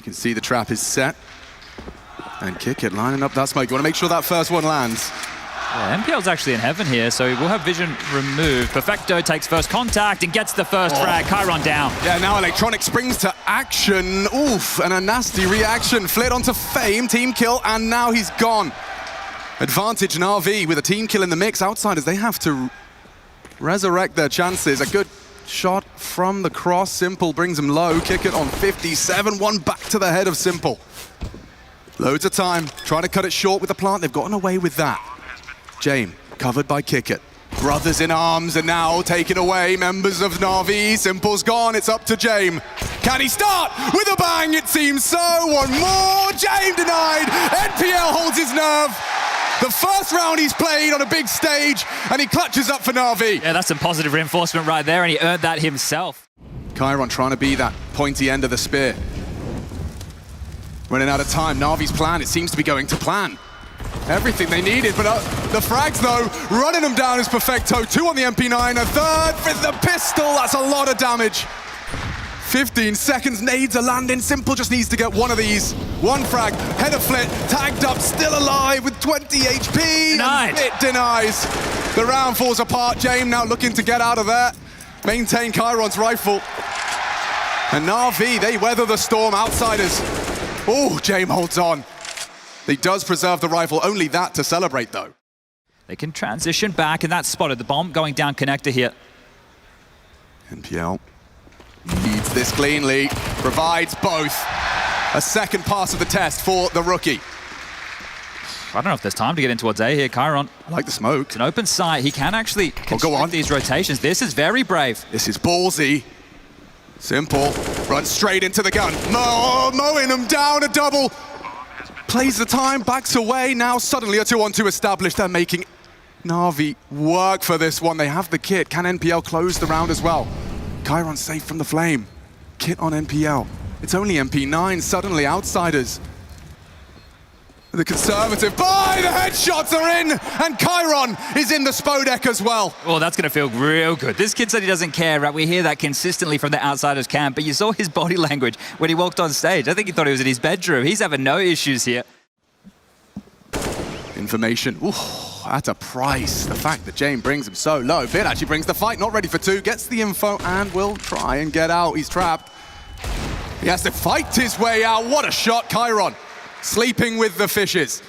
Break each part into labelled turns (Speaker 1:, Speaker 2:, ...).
Speaker 1: can see the trap is set. And Kick It lining up that smoke. You want to make sure that first one lands.
Speaker 2: Yeah, MPL's actually in heaven here, so we'll have vision removed. Perfecto takes first contact and gets the first frag. Chiron down.
Speaker 1: Yeah, now Electronic springs to action. Oof, and a nasty reaction. Flit onto Fame, team kill, and now he's gone. Advantage NaVi with a team kill in the mix. Outsiders, they have to resurrect their chances. A good shot from the cross. Simple brings him low. Kick It on 57. One back to the head of Simple. Loads of time. Trying to cut it short with the plant. They've gotten away with that. Jame, covered by Kick It. Brothers in arms and now taken away. Members of NaVi. Simple's gone. It's up to Jame. Can he start with a bang? It seems so. One more. Jame denied. NPL holds his nerve. The first round he's played on a big stage, and he clutches up for NaVi.
Speaker 2: Yeah, that's some positive reinforcement right there, and he earned that himself.
Speaker 1: Chiron trying to be that pointy end of the spear. Running out of time. NaVi's plan, it seems to be going to plan. Everything they needed, but the frags, though, running them down is Perfecto. 2 on the MP9, a third with the pistol. That's a lot of damage. 15 seconds, nades are landing. Simple just needs to get one of these. One frag, head of Flit, tagged up, still alive with 20 HP.
Speaker 2: Denied.
Speaker 1: And Flit denies. The round falls apart. Jame now looking to get out of there. Maintain Chiron's rifle. And NaVi, they weather the storm. Outsiders. Oh, Jame holds on. He does preserve the rifle, only that to celebrate, though.
Speaker 2: They can transition back, and that's spotted. The bomb going down connector here.
Speaker 1: NPL leads this cleanly, provides both. A second pass of the test for the rookie.
Speaker 2: I don't know if there's time to get in towards A here, Chiron.
Speaker 1: I like the smoke.
Speaker 2: It's an open sight. He can actually
Speaker 1: go on.
Speaker 2: these rotations. This is very brave.
Speaker 1: This is ballsy. Simple, runs straight into the gun. Mowing him down, a double. Plays the time, backs away. Now suddenly a 2-on-2 established. They're making NaVi work for this one. They have the kit. Can NPL close the round as well? Chiron safe from the flame. Kit on NPL. It's only MP9, suddenly outsiders. The conservative, the headshots are in, and Chiron is in the Spodek as well.
Speaker 2: Oh, that's gonna feel real good. This kid said he doesn't care, right? We hear that consistently from the outsiders camp, but you saw his body language when he walked on stage. I think he thought he was in his bedroom. He's having no issues here.
Speaker 1: Information, ooh, at a price. The fact that Jame brings him so low. Bit actually brings the fight, not ready for 2, gets the info and will try and get out. He's trapped. He has to fight his way out. What a shot, Chiron. Sleeping with the fishes.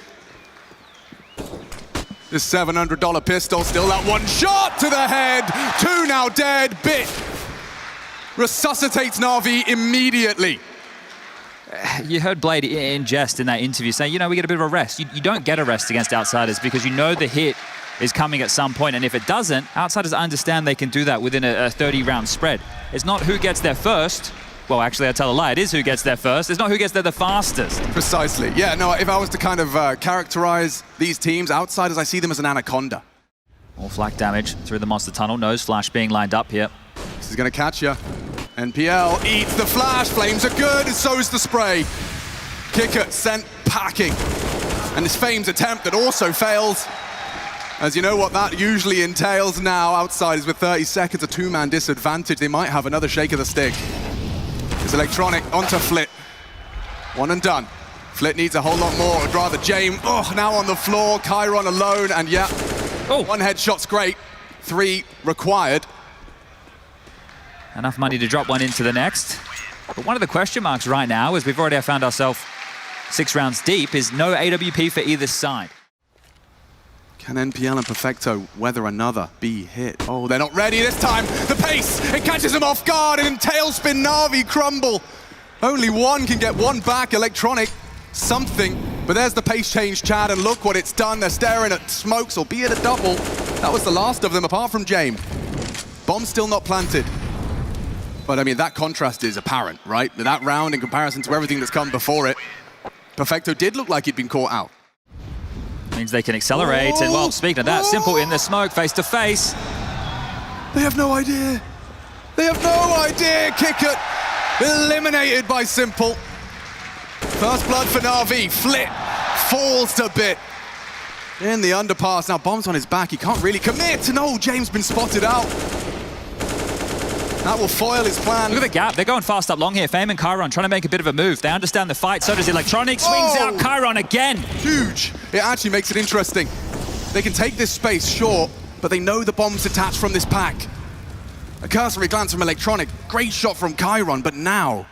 Speaker 1: This $700 pistol, still that one shot to the head. 2 now dead. Bit resuscitates NaVi immediately.
Speaker 2: You heard Blade in jest in that interview say, you know, we get a bit of a rest. You don't get a rest against outsiders because you know the hit is coming at some point, and if it doesn't, outsiders understand they can do that within a 30-round spread. It's not who gets there first. Well, actually, I tell a lie. It is who gets there first. It's not who gets there the fastest.
Speaker 1: Precisely. Yeah, no, if I was to kind of characterize these teams, outsiders, I see them as an anaconda.
Speaker 2: More flak damage through the monster tunnel. Nose flash being lined up here.
Speaker 1: This is going to catch you. NPL eats the flash. Flames are good, and so is the spray. Kick It sent packing. And this Fame's attempt that also fails. As you know what that usually entails now. Outsiders with 30 seconds, a 2-man disadvantage. They might have another shake of the stick. It's Electronic onto Flit. One and done. Flit needs a whole lot more. I'd rather Jame. Oh, now on the floor. Chiron alone, and yeah.
Speaker 2: Oh.
Speaker 1: 1 headshot's great. 3 required.
Speaker 2: Enough money to drop one into the next. But one of the question marks right now, as we've already found ourselves 6 rounds deep, is no AWP for either side.
Speaker 1: Can NPL and Perfecto weather another B hit? Oh, they're not ready this time. The pace, it catches them off guard, and in tailspin, NaVi crumble. Only one can get one back. Electronic, something. But there's the pace change, Chad, and look what it's done. They're staring at smokes, albeit a double. That was the last of them, apart from Jame. Bomb still not planted. But I mean, that contrast is apparent, right? That round in comparison to everything that's come before it. Perfecto did look like he'd been caught out.
Speaker 2: Means they can accelerate, and well, speaking of that, Simple in the smoke, face to face.
Speaker 1: They have no idea. They have no idea. Kick It eliminated by Simple. First blood for NaVi. Flit falls to Bit. In the underpass, now bomb's on his back. He can't really commit. No, James been spotted out. That will foil his plan.
Speaker 2: Look at the gap. They're going fast up long here. Fame and Chiron trying to make a bit of a move. They understand the fight. So does Electronic. Swings out Chiron again.
Speaker 1: Huge. It actually makes it interesting. They can take this space, sure, but they know the bomb's attached from this pack. A cursory glance from Electronic. Great shot from Chiron, but now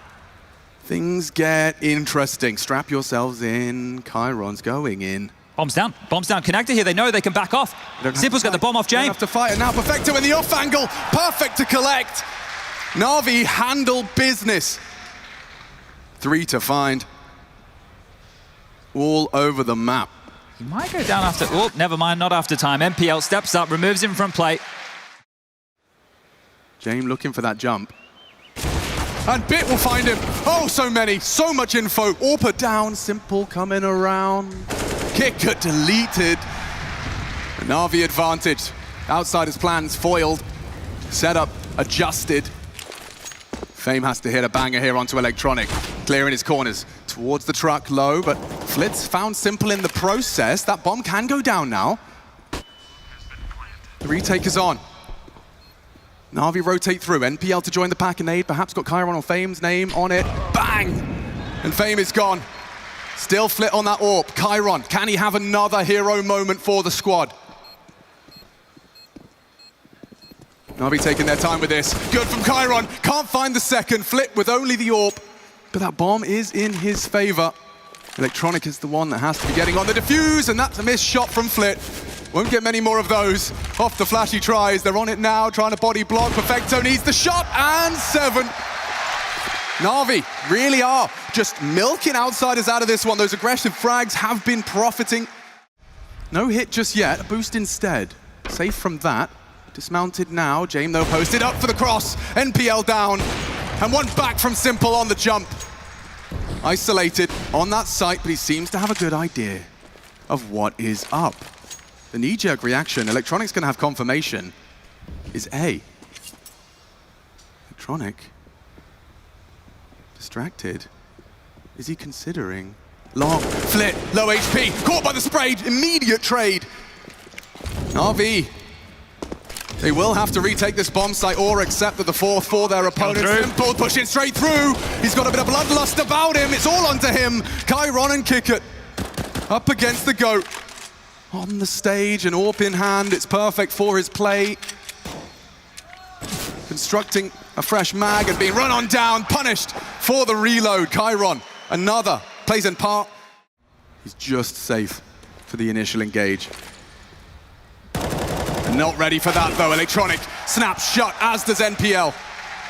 Speaker 1: things get interesting. Strap yourselves in. Chiron's going in.
Speaker 2: Bombs down. Bombs down. Connector here. They know they can back off. Simple's got the bomb off James.
Speaker 1: Don't have to fight it now. Perfecto in the off angle. Perfect to collect. NaVi handle business. 3 to find. All over the map.
Speaker 2: He might go down after... Oh, never mind. Not after time. NPL steps up, removes him from play.
Speaker 1: James looking for that jump. And Bit will find him. Oh, so many. So much info. Orpa down. Simple coming around. Kick got deleted. NaVi advantage. Outsider's plans foiled. Setup adjusted. Fame has to hit a banger here onto Electronic. Clearing his corners. Towards the truck, low, but Flitz found Simple in the process. That bomb can go down now. The retake is on. NaVi rotate through. NPL to join the pack and aid. Perhaps got Chiron or Fame's name on it. Bang! And Fame is gone. Still Flit on that AWP. Chiron, can he have another hero moment for the squad? NaVi taking their time with this. Good from Chiron. Can't find the second. Flit with only the AWP. But that bomb is in his favor. Electronic is the one that has to be getting on the defuse, and that's a missed shot from Flit. Won't get many more of those. Off the flashy tries. They're on it now, trying to body block. Perfecto needs the shot, and 7. NaVi really are just milking outsiders out of this one. Those aggressive frags have been profiting. No hit just yet, a boost instead. Safe from that. Dismounted now. James, though, posted up for the cross. NPL down. And one back from Simple on the jump. Isolated on that site, but he seems to have a good idea of what is up. The knee-jerk reaction, Electronic's going to have confirmation, is A. Electronic. Distracted. Is he considering? Long. Flit. Low HP. Caught by the spray. Immediate trade. NaVi. They will have to retake this bomb site or accept that the 4th for their opponent. Simple pushing straight through. He's got a bit of bloodlust about him. It's all onto him. Chiron and Kickit up against the GOAT. On the stage, an AWP in hand. It's perfect for his play. Constructing a fresh mag and being run on down. Punished for the reload. Chiron, another, plays in part. He's just safe for the initial engage. Not ready for that though. Electronic snaps shut, as does NPL.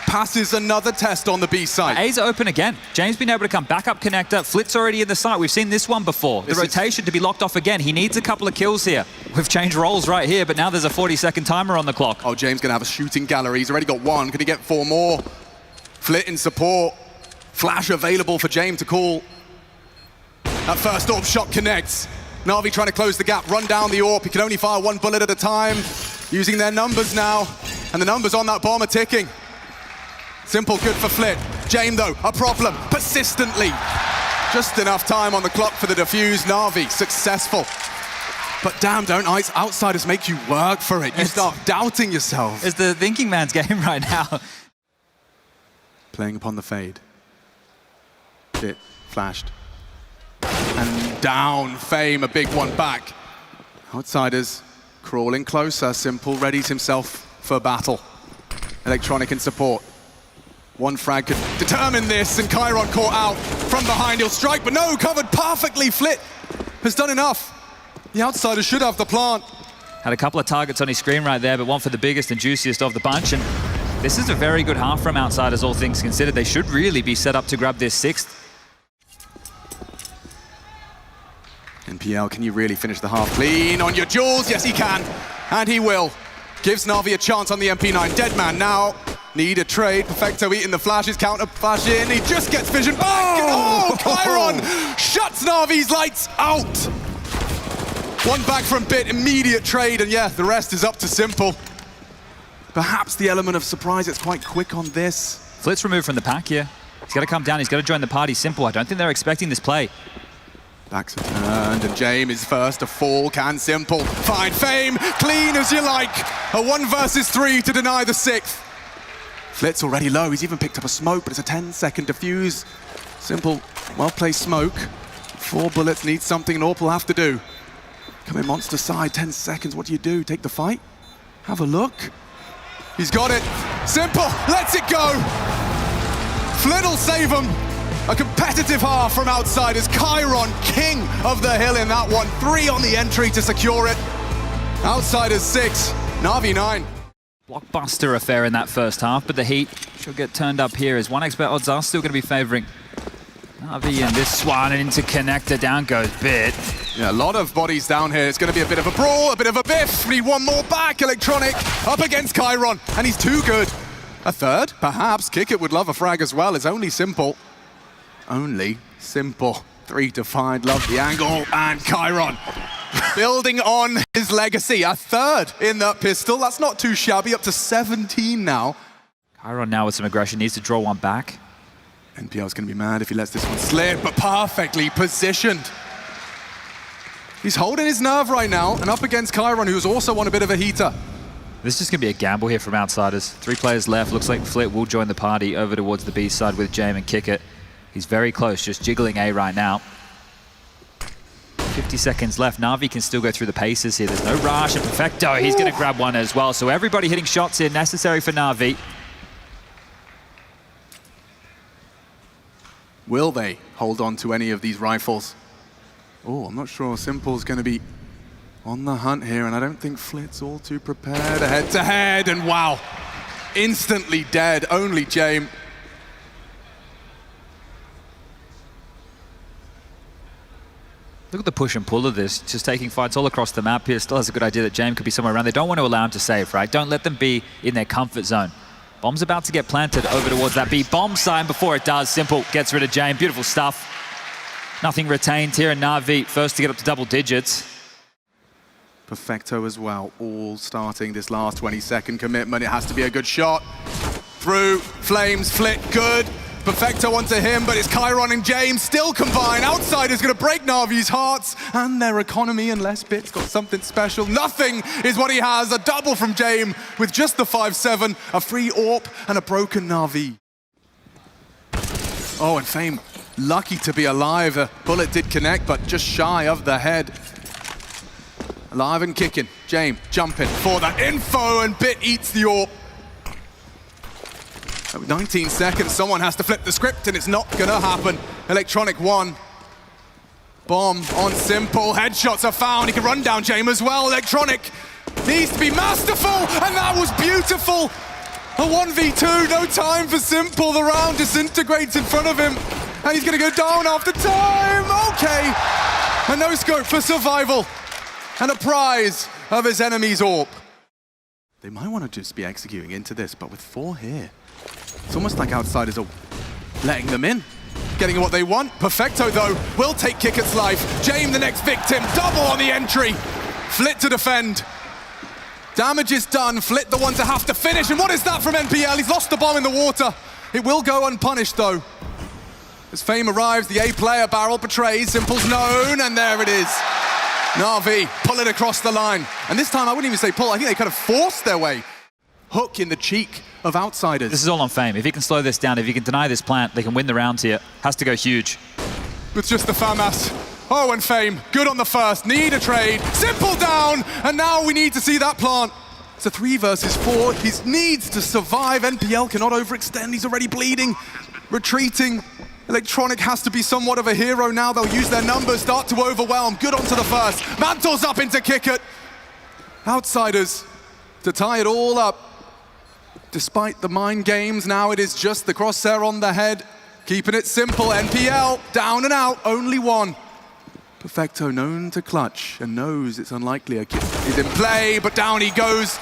Speaker 1: Passes another test on the B side.
Speaker 2: A's are open again. James been able to come back up connector. Flit's already in the site. We've seen this one before. The rotation to be locked off again. He needs a couple of kills here. We've changed roles right here, but now there's a 40-second timer on the clock.
Speaker 1: Oh, James gonna have a shooting gallery. He's already got 1. Can he get 4 more? Flit in support. Flash available for James to call. That first AWP shot connects. NaVi trying to close the gap, run down the AWP. He can only fire 1 bullet at a time. Using their numbers now. And the numbers on that bomb are ticking. Simple good for Flit. James, though, a problem. Persistently. Just enough time on the clock for the defuse. NaVi, successful. But damn, don't outsiders make you work for it. You start doubting yourself.
Speaker 2: It's the thinking man's game right now.
Speaker 1: Playing upon the fade. Bit flashed. And down, Fame, a big one back. Outsiders crawling closer. Simple readies himself for battle. Electronic in support. 1 frag could determine this, and Chiron caught out from behind. He'll strike, but no, covered perfectly. Flit has done enough. The outsiders should have the plant.
Speaker 2: Had a couple of targets on his screen right there, but one for the biggest and juiciest of the bunch. And this is a very good half from outsiders, all things considered. They should really be set up to grab this 6th.
Speaker 1: NPL, can you really finish the half clean on your jewels? Yes, he can, and he will. Gives NaVi a chance on the MP9. Deadman now. Need a trade. Perfecto eating the flashes. Counter flash in. He just gets vision back. Oh, Chiron shuts NaVi's lights out. 1 back from Bit. Immediate trade. And yeah, the rest is up to Simple. Perhaps the element of surprise. It's quite quick on this.
Speaker 2: Flit's removed from the pack here. He's got to come down. He's got to join the party. Simple. I don't think they're expecting this play.
Speaker 1: Backs are turned, and James is first to fall. Can Simple find Fame? Clean as you like. A 1 versus 3 to deny the 6th. Flit's already low. He's even picked up a smoke, but it's a 10-second defuse. Simple, well-placed smoke. 4 bullets need something an AWP will have to do. Come in monster side, 10 seconds. What do you do? Take the fight? Have a look. He's got it. Simple, lets it go. Flit'll save him. A competitive half from Outsiders. Chiron, king of the hill in that one. 3 on the entry to secure it. Outsiders 6, NaVi 9.
Speaker 2: Blockbuster affair in that first half, but the heat should get turned up here as 1xBet odds are still going to be favoring NaVi in this one, and into connector, down goes Bit.
Speaker 1: Yeah, a lot of bodies down here. It's going to be a bit of a brawl, a bit of a biff. We need one more back. Electronic up against Chiron, and he's too good. A third, perhaps. Kickit would love a frag as well. It's only Simple. Only Simple. 3 to find, love the angle, and Chiron building on his legacy. A third in that pistol. That's not too shabby, up to 17 now.
Speaker 2: Chiron now with some aggression, needs to draw one back.
Speaker 1: NPL's going to be mad if he lets this one slip, but perfectly positioned. He's holding his nerve right now, and up against Chiron, who's also on a bit of a heater.
Speaker 2: This is just going to be a gamble here from Outsiders. 3 players left. Looks like Flit will join the party over towards the B side with Jame and Kickit. He's very close, just jiggling A right now. 50 seconds left. NaVi can still go through the paces here. There's no rush, and Perfecto, he's going to grab one as well. So everybody hitting shots here, necessary for NaVi.
Speaker 1: Will they hold on to any of these rifles? Oh, I'm not sure. Simple's going to be on the hunt here, and I don't think Flit's all too prepared. A head-to-head, and wow, instantly dead. Only Jame.
Speaker 2: Look at the push and pull of this, just taking fights all across the map here. Still has a good idea that Jame could be somewhere around. They don't want to allow him to save, right? Don't let them be in their comfort zone. Bomb's about to get planted over towards that B bomb sign. Before it does, Simple gets rid of Jame. Beautiful stuff. Nothing retained here, and NaVi first to get up to double digits.
Speaker 1: Perfecto as well, all starting this last 20-second commitment. It has to be a good shot. Through, Flames, Flit, good. Perfecto onto him, but it's Chiron and James still combine. Outsiders gonna break NaVi's hearts and their economy unless Bit's got something special. Nothing is what he has. A double from James with just the 5-7, a free AWP and a broken NaVi. Oh, and Fame lucky to be alive. A bullet did connect, but just shy of the head. Alive and kicking. James jumping for that info, and Bit eats the AWP. 19 seconds, someone has to flip the script, and it's not gonna happen. Electronic 1. Bomb on Simple. Headshots are found. He can run down James as well. Electronic needs to be masterful, and that was beautiful. A 1v2, no time for Simple. The round disintegrates in front of him, and he's gonna go down after time. Okay, a no scope for survival, and a prize of his enemy's AWP. They might want to just be executing into this, but with 4 here, it's almost like Outsiders are letting them in, getting what they want. Perfecto, though, will take Kickit's life. Jame, the next victim, double on the entry. Flit to defend. Damage is done. Flit, the one to have to finish. And what is that from NPL? He's lost the bomb in the water. It will go unpunished, though. As Fame arrives, the A player barrel betrays. Simple's known, and there it is. NaVi pull it across the line. And this time, I wouldn't even say pull. I think they kind of forced their way. Hook in the cheek of Outsiders.
Speaker 2: This is all on Fame. If he can slow this down, if he can deny this plant, they can win the round here. Has to go huge.
Speaker 1: It's just the FAMAS. Oh, and Fame, good on the first. Need a trade. Simple down, and now we need to see that plant. It's a 3 versus 4. He needs to survive. NPL cannot overextend. He's already bleeding. Retreating. Electronic has to be somewhat of a hero now. They'll use their numbers, start to overwhelm. Good onto the first. Mantles up into Kickit. Outsiders to tie it all up. Despite the mind games, now it is just the crosshair on the head. Keeping it simple. NPL, down and out, only 1. Perfecto known to clutch and knows it's unlikely a kill is in play, but down he goes.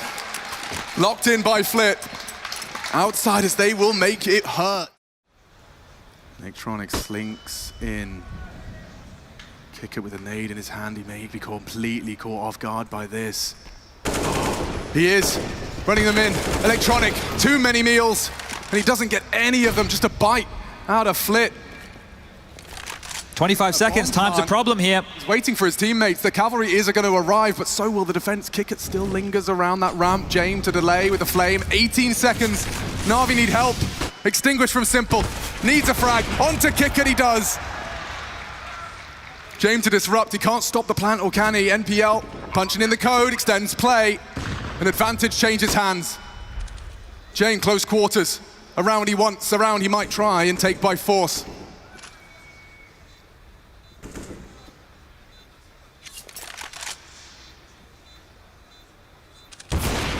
Speaker 1: Locked in by Flit. Outsiders, they will make it hurt. Electronic slinks in. Kick it with a nade in his hand. He may be completely caught off guard by this. He is running them in. Electronic, too many meals, and he doesn't get any of them, just a bite out of Flit.
Speaker 2: 25 seconds, time's a problem here.
Speaker 1: He's waiting for his teammates. The cavalry is going to arrive, but so will the defense. Kickit still lingers around that ramp. Jame to delay with the flame. 18 seconds NaVi need help. Extinguish from Simple. Needs a frag. Onto kick it, he does. James to disrupt. He can't stop the plant, or can he? NPL punching in the code, extends play. An advantage changes hands. James close quarters. Around he wants, around he might try and take by force.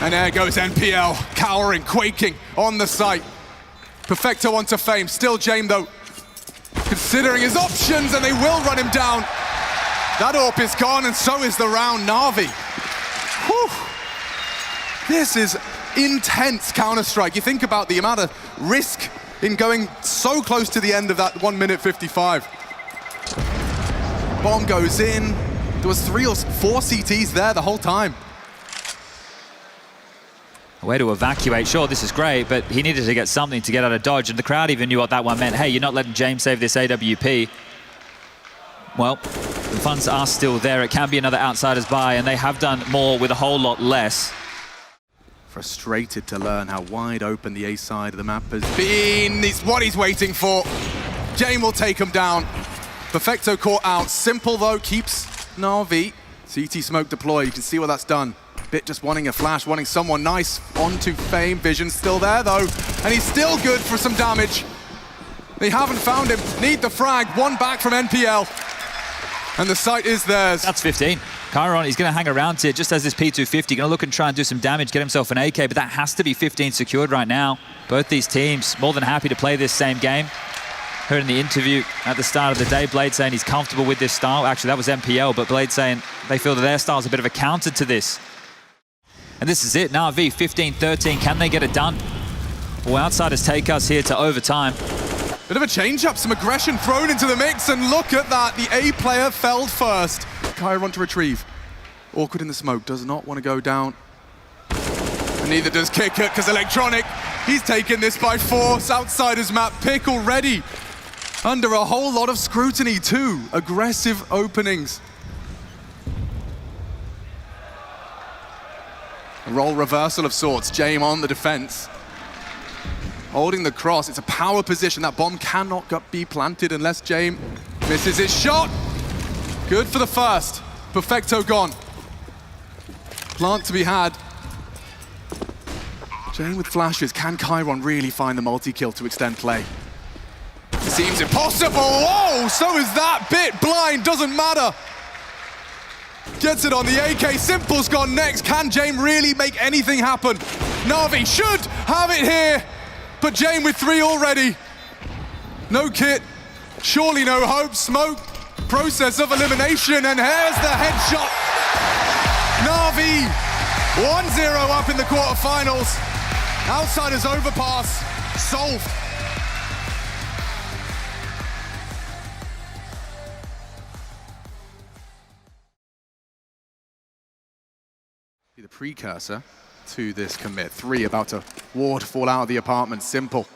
Speaker 1: And there goes NPL, cowering, quaking on the site. Perfecto onto Fame, still James though, considering his options, and they will run him down. That AWP is gone, and so is the round. NaVi. Whew. This is intense Counter-Strike. You think about the amount of risk in going so close to the end of that 1 minute 55. Bomb goes in. There was 3 or 4 CTs there the whole time.
Speaker 2: A way to evacuate. Sure, this is great, but he needed to get something to get out of dodge, and the crowd even knew what that one meant. Hey, you're not letting James save this AWP. Well, the funds are still there. It can be another outsider's buy, and they have done more with a whole lot less.
Speaker 1: Frustrated to learn how wide open the A side of the map has been. It's what he's waiting for. James will take him down. Perfecto caught out. Simple, though, keeps NaVi. CT smoke deploy. You can see what that's done. Bit just wanting a flash, wanting someone nice onto Fame. Vision's still there, though, and he's still good for some damage. They haven't found him. Need the frag. One back from NPL. And the site is theirs.
Speaker 2: That's 15. Chiron, he's going to hang around here just as this P250. Going to look and try and do some damage, get himself an AK, but that has to be 15 secured right now. Both these teams more than happy to play this same game. Heard in the interview at the start of the day, Blade saying he's comfortable with this style. Actually, that was NPL, but Blade saying they feel that their style is a bit of a counter to this. And this is it. NaVi 15-13. Can they get it done? Well, outsiders take us here to overtime.
Speaker 1: Bit of a change-up, some aggression thrown into the mix, and look at that. The A player fell first. Chiron to retrieve. Awkward in the smoke, does not want to go down. And neither does Kickit, because Electronic, he's taken this by force. Outsiders map pick already. Under a whole lot of scrutiny too. Aggressive openings. A role reversal of sorts. James on the defense. Holding the cross. It's a power position. That bomb cannot be planted unless James misses his shot. Good for the first. Perfecto gone. Plant to be had. James with flashes. Can Chiron really find the multi-kill to extend play? It seems impossible. Oh, so is that bit. Blind, doesn't matter. Gets it on the AK. Simple's gone next. Can James really make anything happen? NaVi should have it here, but James with 3 already. No kit, surely no hope. Smoke, process of elimination, and here's the headshot. NaVi, 1-0 up in the quarterfinals. Outsiders overpass, solved. The precursor to this commit. 3 about to waterfall out of the apartment. Simple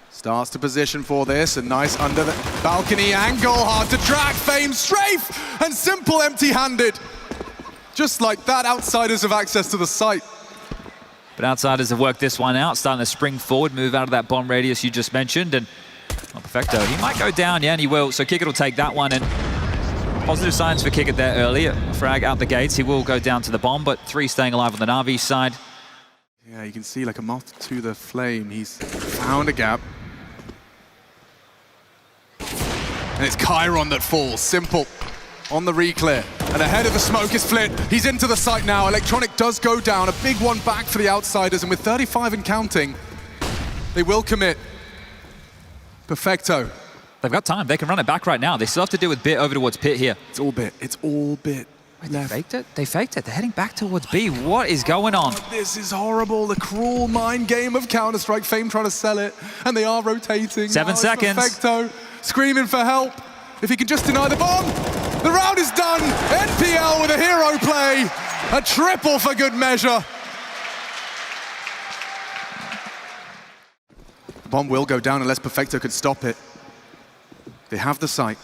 Speaker 1: starts to position for this. A nice under the balcony angle. Hard to track. Fame strafe, and Simple empty-handed. Just like that, outsiders have access to the site.
Speaker 2: But outsiders have worked this one out, starting to spring forward, move out of that bomb radius you just mentioned. And well, Perfecto, he might go down, yeah, and he will. So Kickit will take that one. And positive signs for Kickit there early. Frag out the gates. He will go down to the bomb, but 3 staying alive on the NaVi side.
Speaker 1: Yeah, you can see like a moth to the flame. He's found a gap. And it's Chiron that falls. Simple on the reclear. And ahead of the smoke is Flint. He's into the site now. Electronic does go down. A big one back for the outsiders. And with 35 and counting, they will commit. Perfecto.
Speaker 2: They've got time. They can run it back right now. They still have to deal with Bit over towards Pit here.
Speaker 1: It's all Bit. It's all Bit.
Speaker 2: Wait, they faked it? They faked it. They're heading back towards B. What is going on?
Speaker 1: Oh, this is horrible. The cruel mind game of Counter-Strike. Fame trying to sell it. And they are rotating.
Speaker 2: 7 seconds.
Speaker 1: Perfecto screaming for help. If he can just deny the bomb. The round is done. NPL with a hero play. A triple for good measure. The bomb will go down unless Perfecto can stop it. They have the site.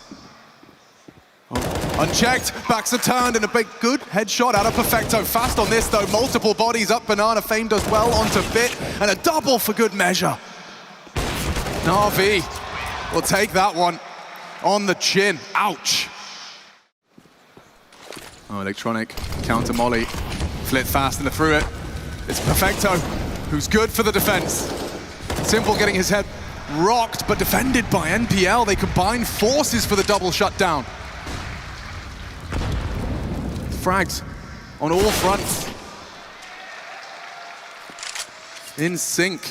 Speaker 1: Oh. Unchecked, backs are turned, and a big, good headshot out of Perfecto. Fast on this, though. Multiple bodies up Banana. Fame does well onto Bit, and a double for good measure. NaVi will take that one on the chin. Ouch. Oh, Electronic counter molly. Flit fast and through it. It's Perfecto, who's good for the defense. Simple getting his head rocked, but defended by NPL. They combine forces for the double shutdown. Frags on all fronts. In sync.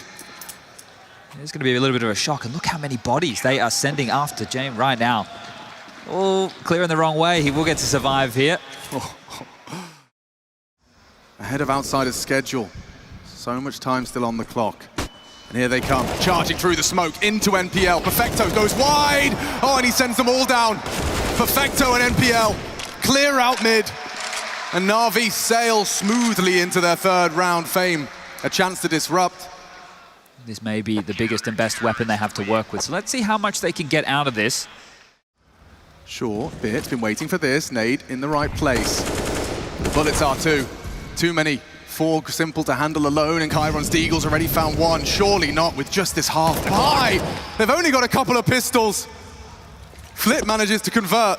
Speaker 2: It's going to be a little bit of a shock, and look how many bodies they are sending after James right now. Oh, clearing the wrong way. He will get to survive here.
Speaker 1: Ahead of Outsider's schedule. So much time still on the clock. And here they come, charging through the smoke into NPL. Perfecto goes wide. Oh, and he sends them all down. Perfecto and NPL clear out mid. And NaVi sail smoothly into their third round. Fame, a chance to disrupt.
Speaker 2: This may be the biggest and best weapon they have to work with. So let's see how much they can get out of this.
Speaker 1: Sure, Bit's been waiting for this. Nade in the right place. The bullets are too many. 4 Simple to handle alone, and Chiron's Deagle's already found one. Surely not with just this half pie. They've only got a couple of pistols. Flip manages to convert.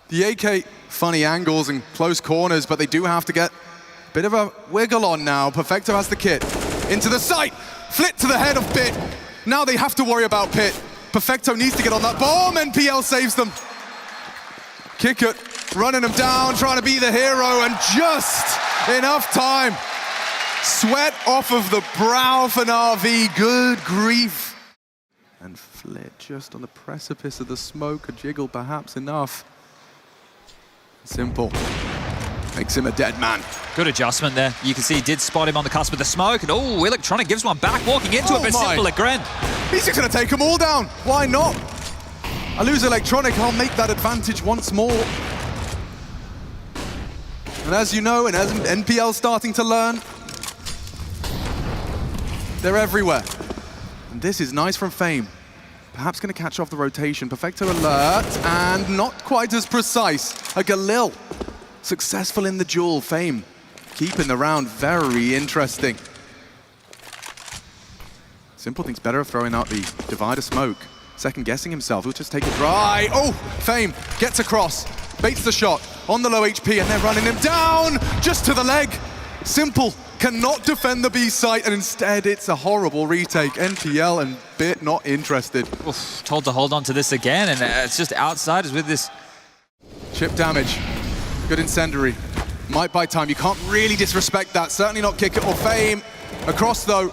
Speaker 1: The AK, funny angles and close corners, but they do have to get a bit of a wiggle on now. Perfecto has the kit. Into the sight. Flit to the head of Bit. Now they have to worry about Pit. Perfecto needs to get on that bomb. NPL saves them. Kick it. Running him down, trying to be the hero, and just enough time. Sweat off of the brow for NaVi. Good grief. And Flit just on the precipice of the smoke. A jiggle perhaps enough. Simple. Makes him a dead man.
Speaker 2: Good adjustment there. You can see he did spot him on the cusp of the smoke. And oh, Electronic gives one back, walking into it, but Simple again.
Speaker 1: He's just going to take them all down. Why not? I lose Electronic, I'll make that advantage once more. And as you know, and as NPL starting to learn, they're everywhere. And this is nice from Fame. Perhaps going to catch off the rotation. Perfecto alert, and not quite as precise. A Galil, successful in the duel. Fame keeping the round very interesting. Simple thinks better of throwing out the divider smoke. Second guessing himself, he'll just take it dry. Oh, Fame gets across, baits the shot on the low HP, and they're running him down just to the leg. Simple cannot defend the B site, and instead it's a horrible retake. NPL and Bit not interested.
Speaker 2: Oof, told to hold on to this again, and it's just Outsiders with this.
Speaker 1: Chip damage, good incendiary. Might buy time, you can't really disrespect that. Certainly not kick it or Fame. Across though,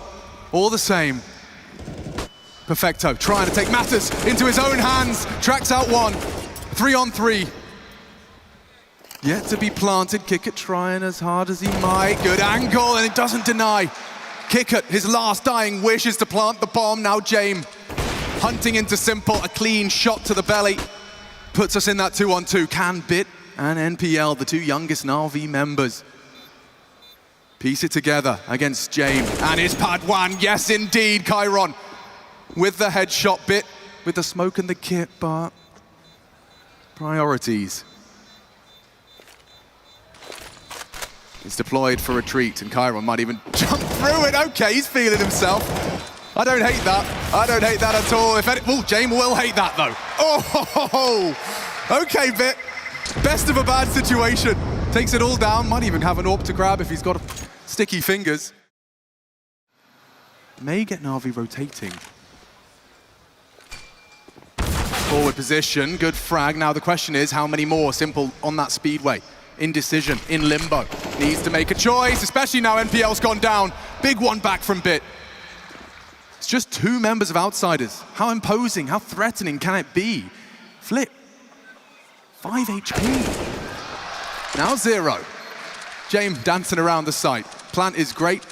Speaker 1: all the same. Perfecto trying to take matters into his own hands. Tracks out one, 3-on-3. Yet to be planted. Kickit trying as hard as he might. Good angle, and it doesn't deny. Kickit, his last dying wish is to plant the bomb. Now James hunting into Simple. A clean shot to the belly. Puts us in that 2-on-2. Can Bit and NPL, the two youngest NaVi members, piece it together against James and his pad one. Yes, indeed, Chiron with the headshot. Bit with the smoke and the kit, but priorities. It's deployed for retreat, and Chiron might even jump through it. Okay, he's feeling himself. I don't hate that. I don't hate that at all. If any, oh, James will hate that though. Oh, okay, Bit. Best of a bad situation. Takes it all down. Might even have an AWP to grab if he's got sticky fingers. May get NaVi rotating. Forward position, good frag. Now the question is, how many more? Simple on that speedway. Indecision, in limbo. Needs to make a choice, especially now NPL's gone down. Big one back from Bit. It's just 2 members of Outsiders. How imposing, how threatening can it be? Flip, 5 HP. Now 0. James dancing around the site. Plant is great.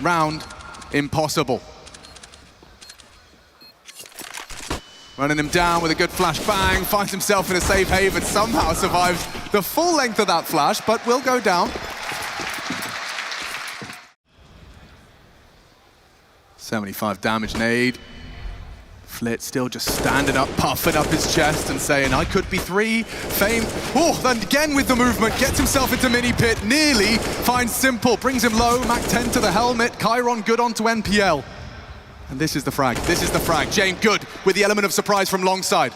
Speaker 1: Round, impossible. Running him down with a good flash bang, finds himself in a safe haven, somehow survives the full length of that flash, but will go down. 75 damage nade. Flit still just standing up, puffing up his chest and saying, I could be 3. Fame, then again with the movement, gets himself into mini pit, nearly finds Simple, brings him low, Mac 10 to the helmet, Chiron good onto NPL. And this is the frag, Jane good with the element of surprise from long side.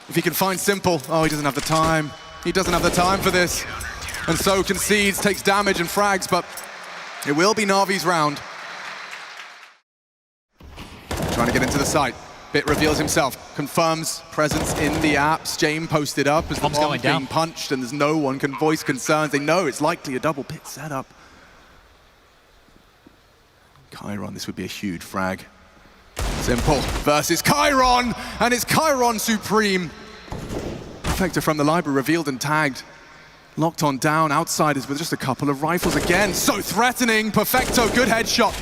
Speaker 1: If he can find Simple, oh, he doesn't have the time. He doesn't have the time for this. And so concedes, takes damage and frags, but it will be Navi's round. Trying to get into the site. Bit reveals himself, confirms presence in the apps. Jame posted up as the bomb being punched and there's no one can voice concerns. They know it's likely a double pit setup. Chiron, this would be a huge frag. Simple versus Chiron, and it's Chiron supreme. Perfecto from the library, revealed and tagged. Locked on down, outsiders with just a couple of rifles again. So threatening, Perfecto, good headshot.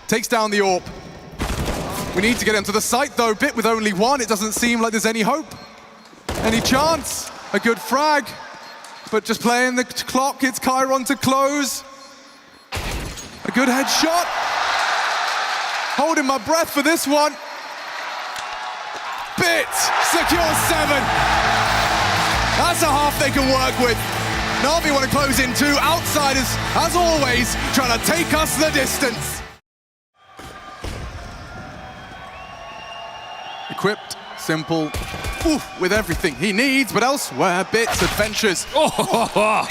Speaker 1: Takes down the AWP. We need to get into the site though, Bit with only 1, it doesn't seem like there's any hope. Any chance, a good frag, but just playing the clock, it's Chiron to close. A good headshot. Holding my breath for this one. Bit secures 7. That's a half they can work with. NaVi want to close in 2. Outsiders, as always, trying to take us the distance. Equipped, Simple, with everything he needs, but elsewhere, Bit's adventures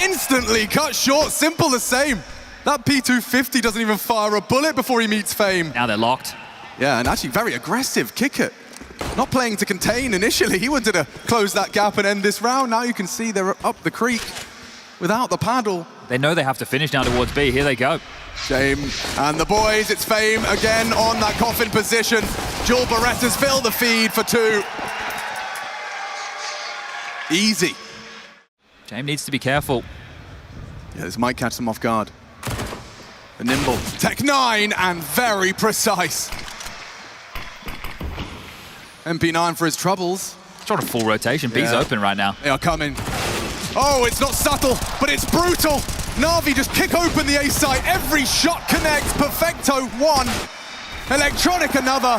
Speaker 1: instantly cut short. Simple the same. That P250 doesn't even fire a bullet before he meets Fame.
Speaker 2: Now they're locked.
Speaker 1: Yeah, and actually very aggressive. Kick it. Not playing to contain initially. He wanted to close that gap and end this round. Now you can see they're up the creek without the paddle.
Speaker 2: They know they have to finish now towards B. Here they go.
Speaker 1: Jame and the boys, it's Fame again on that coffin position. Jewel Berettas fill the feed for 2. Easy.
Speaker 2: Jame needs to be careful.
Speaker 1: Yeah, this might catch them off guard. The nimble, Tech 9, and very precise. MP9 for his troubles.
Speaker 2: Trying a full rotation. B's open right now.
Speaker 1: They are coming. Oh, it's not subtle, but it's brutal. NaVi just kick open the A site. Every shot connects. Perfecto 1. Electronic another.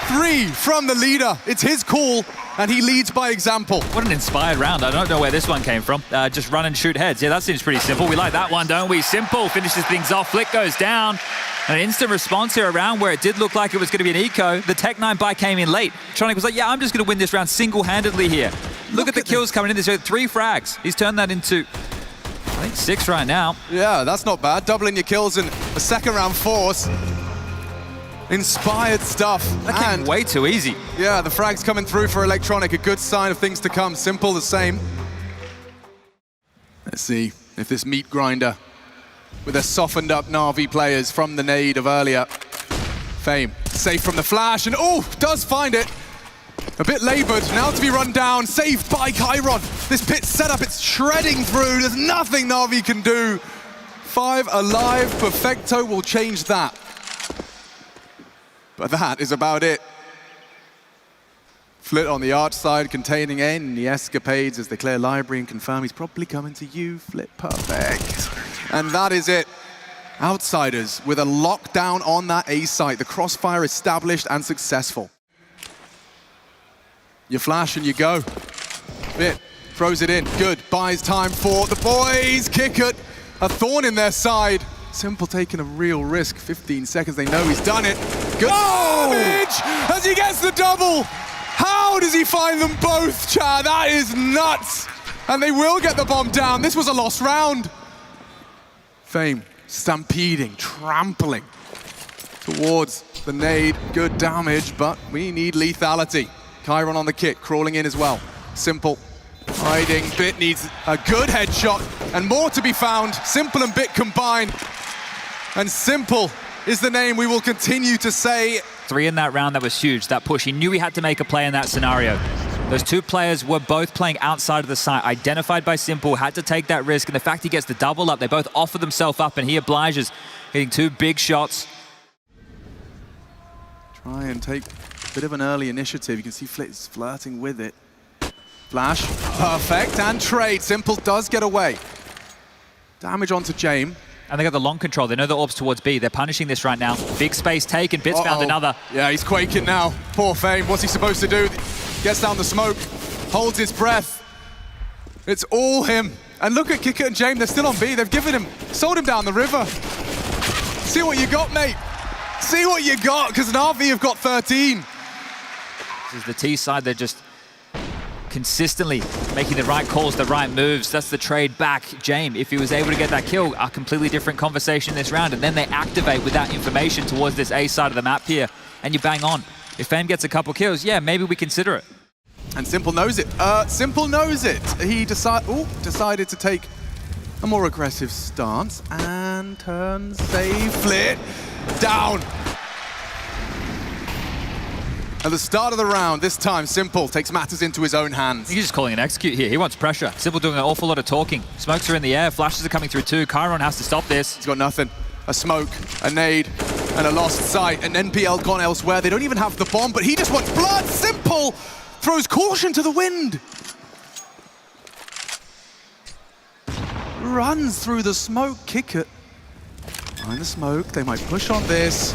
Speaker 1: 3 from the leader. It's his call, and he leads by example.
Speaker 2: What an inspired round. I don't know where this one came from. Just run and shoot heads. Yeah, that seems pretty simple. We like that one, don't we? Simple finishes things off. Flick goes down. An instant response here around where it did look like it was going to be an eco. The Tech 9 buy came in late. Tronic was like, yeah, I'm just going to win this round single-handedly here. Look at the kills coming in. There's 3 frags. He's turned that into, I think, 6 right now.
Speaker 1: Yeah, that's not bad. Doubling your kills in a second round force. Inspired stuff.
Speaker 2: That came way too easy.
Speaker 1: Yeah, the frags coming through for Electronic. A good sign of things to come. Simple the same. Let's see if this meat grinder with their softened up NaVi players from the nade of earlier. Fame, safe from the flash, and does find it. A bit labored, now to be run down, saved by Chiron. This pit setup, it's shredding through. There's nothing NaVi can do. 5 alive, Perfecto will change that. But that is about it. Flit on the arch side, containing any escapades as they clear library and confirm he's probably coming to you. Flit, perfect. And that is it. Outsiders with a lockdown on that A site. The crossfire established and successful. You flash and you go. Bit throws it in. Good. Buys time for the boys. Kick it. A thorn in their side. Simple taking a real risk. 15 seconds. They know he's done it. Good damage as he gets the double. How does he find them both, Chad? That is nuts. And they will get the bomb down. This was a lost round. Fame stampeding, trampling towards the nade. Good damage, but we need lethality. Chiron on the kit, crawling in as well. Simple, hiding. Bit needs a good headshot, and more to be found. Simple and Bit combined. And Simple is the name we will continue to say.
Speaker 2: 3 in that round, that was huge. That push, he knew he had to make a play in that scenario. Those 2 players were both playing outside of the site, identified by Simple, had to take that risk, and the fact he gets the double up, they both offer themselves up, and he obliges, hitting 2 big shots.
Speaker 1: Try and take a bit of an early initiative. You can see Flit's flirting with it. Flash, perfect, and trade. Simple does get away. Damage onto Jame.
Speaker 2: And they got the long control. They know the orb's towards B. They're punishing this right now. Big space taken. Bits found another.
Speaker 1: Yeah, he's quaking now. Poor Fame. What's he supposed to do? Gets down the smoke, holds his breath. It's all him. And look at Kicker and James. They're still on B. They've given him, sold him down the river. See what you got, mate. See what you got, because NaVi have got 13.
Speaker 2: This is the T side. They're just consistently making the right calls, the right moves. That's the trade back. James, if he was able to get that kill, a completely different conversation this round. And then they activate with that information towards this A side of the map here, and you bang on. If Fame gets a couple kills, yeah, maybe we consider it.
Speaker 1: And Simple knows it. Simple knows it. He decided to take a more aggressive stance and turns safely down. At the start of the round, this time, Simple takes matters into his own hands.
Speaker 2: He's just calling an execute here. He wants pressure. Simple doing an awful lot of talking. Smokes are in the air. Flashes are coming through too. Chiron has to stop this.
Speaker 1: He's got nothing. A smoke, a nade, and a lost sight. And NPL gone elsewhere. They don't even have the bomb, but he just wants blood. Simple throws caution to the wind. Runs through the smoke. Kick it. Behind the smoke. They might push on this.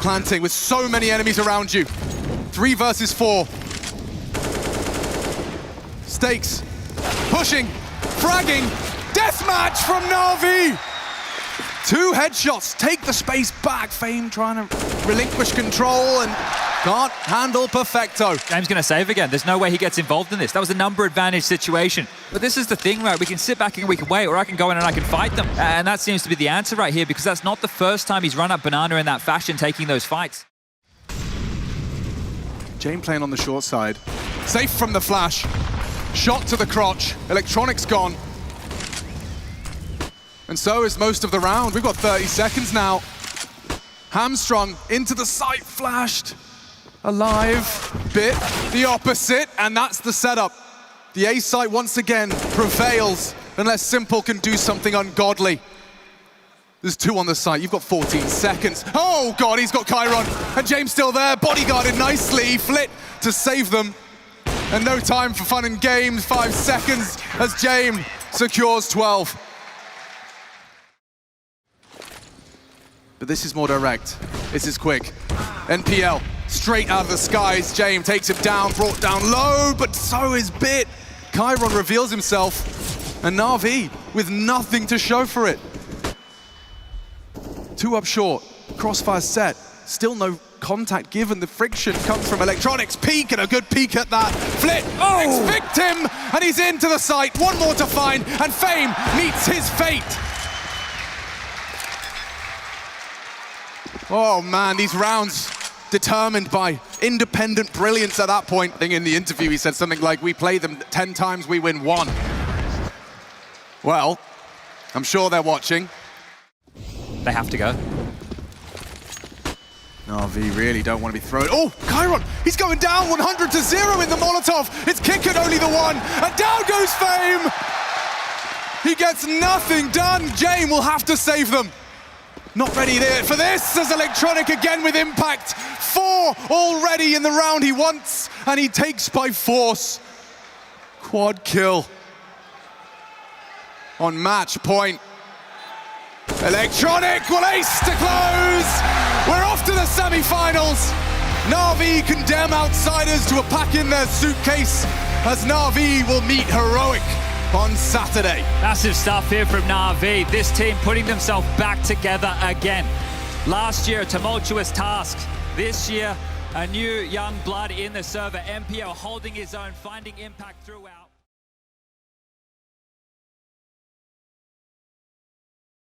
Speaker 1: Planting with so many enemies around you. 3 versus 4. Stakes. Pushing. Fragging. Deathmatch from NaVi. 2 headshots. Take the space back. Fame trying to relinquish control and can't handle Perfecto.
Speaker 2: James going to save again. There's no way he gets involved in this. That was a number advantage situation. But this is the thing, right? We can sit back and we can wait, or I can go in and I can fight them. And that seems to be the answer right here, because that's not the first time he's run up Banana in that fashion, taking those fights.
Speaker 1: Jane playing on the short side. Safe from the flash. Shot to the crotch. Electronics gone. And so is most of the round. We've got 30 seconds now. Hamstrung into the site, flashed. Alive, bit the opposite, and that's the setup. The A site once again prevails unless Simple can do something ungodly. There's 2 on the site, you've got 14 seconds. Oh God, he's got Chiron, and James still there, bodyguarded nicely, Flit to save them. And no time for fun and games, 5 seconds as James secures 12. But this is more direct, this is quick. NPL. Straight out of the skies, James takes him down, brought down low, but so is Bit. Chiron reveals himself, and NaVi with nothing to show for it. 2 up short, crossfire set, still no contact given. The friction comes from Electronics. Peek, and a good peek at that. Flit, victim, and he's into the site. 1 more to find, and Fame meets his fate. Oh man, these rounds determined by independent brilliance at that point. I think in the interview he said something like, we play them 10 times, we win 1. Well, I'm sure they're watching.
Speaker 2: They have to go.
Speaker 1: NaVi really don't want to be thrown. Oh, Chiron, he's going down 100-0 in the Molotov. It's Kicker only the 1, and down goes Fame. He gets nothing done. Jane will have to save them. Not ready there for this, as Electronic again with impact. 4 already in the round he wants, and he takes by force. Quad kill. On match point. Electronic will ace to close. We're off to the semi-finals. NaVi condemn outsiders to a pack in their suitcase, as NaVi will meet Heroic on Saturday.
Speaker 2: Massive stuff here from NaVi. This team putting themselves back together again. Last year, a tumultuous task. This year, a new young blood in the server. MPO holding his own, finding impact throughout.